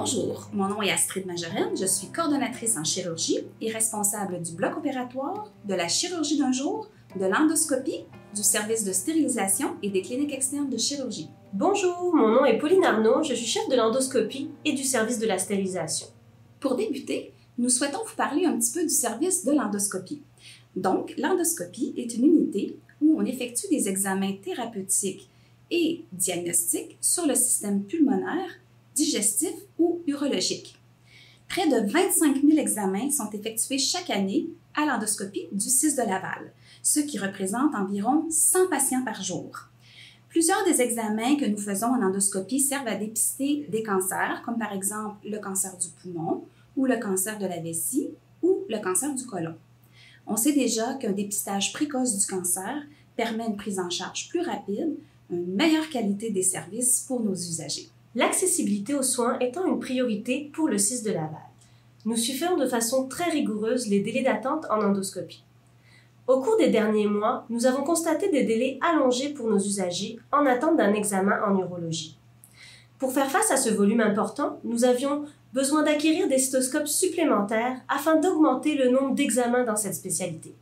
Bonjour, mon nom est Astrid Majorenne, je suis coordonnatrice en chirurgie et responsable du bloc opératoire, de la chirurgie d'un jour, de l'endoscopie, du service de stérilisation et des cliniques externes de chirurgie. Bonjour, mon nom est Pauline Arnaud, je suis chef de l'endoscopie et du service de la stérilisation. Pour débuter, nous souhaitons vous parler un petit peu du service de l'endoscopie. Donc, l'endoscopie est une unité où on effectue des examens thérapeutiques et diagnostiques sur le système pulmonaire, digestif ou urologique. Près de 25 000 examens sont effectués chaque année à l'endoscopie du CIS de Laval, ce qui représente environ 100 patients par jour. Plusieurs des examens que nous faisons en endoscopie servent à dépister des cancers, comme par exemple le cancer du poumon ou le cancer de la vessie ou le cancer du côlon. On sait déjà qu'un dépistage précoce du cancer permet une prise en charge plus rapide, une meilleure qualité des services pour nos usagers. L'accessibilité aux soins étant une priorité pour le CIS de Laval. Nous suivons de façon très rigoureuse les délais d'attente en endoscopie. Au cours des derniers mois, nous avons constaté des délais allongés pour nos usagers en attente d'un examen en urologie. Pour faire face à ce volume important, nous avions besoin d'acquérir des cystoscopes supplémentaires afin d'augmenter le nombre d'examens dans cette spécialité.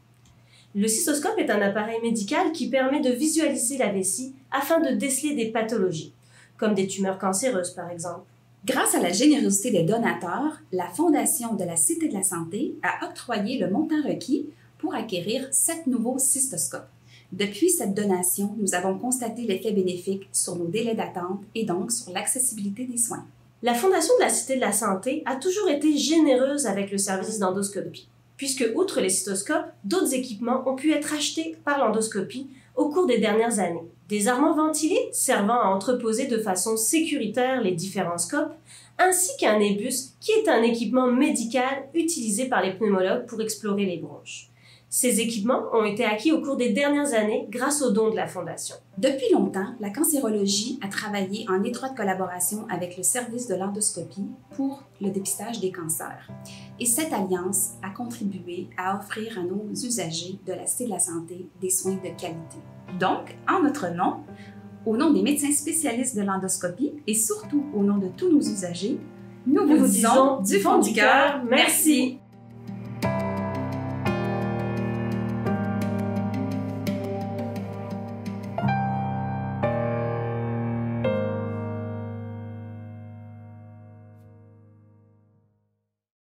Le cystoscope est un appareil médical qui permet de visualiser la vessie afin de déceler des pathologies, comme des tumeurs cancéreuses par exemple. Grâce à la générosité des donateurs, la Fondation de la Cité de la Santé a octroyé le montant requis pour acquérir 7 nouveaux cystoscopes. Depuis cette donation, nous avons constaté l'effet bénéfique sur nos délais d'attente et donc sur l'accessibilité des soins. La Fondation de la Cité de la Santé a toujours été généreuse avec le service d'endoscopie, puisque, outre les cystoscopes, d'autres équipements ont pu être achetés par l'endoscopie au cours des dernières années. Des armoires ventilées servant à entreposer de façon sécuritaire les différents scopes, ainsi qu'un ébus qui est un équipement médical utilisé par les pneumologues pour explorer les bronches. Ces équipements ont été acquis au cours des dernières années grâce aux dons de la Fondation. Depuis longtemps, la cancérologie a travaillé en étroite collaboration avec le service de l'endoscopie pour le dépistage des cancers. Et cette alliance a contribué à offrir à nos usagers de la Cité de la Santé des soins de qualité. Donc, en notre nom, au nom des médecins spécialistes de l'endoscopie et surtout au nom de tous nos usagers, nous vous disons du fond du cœur, merci!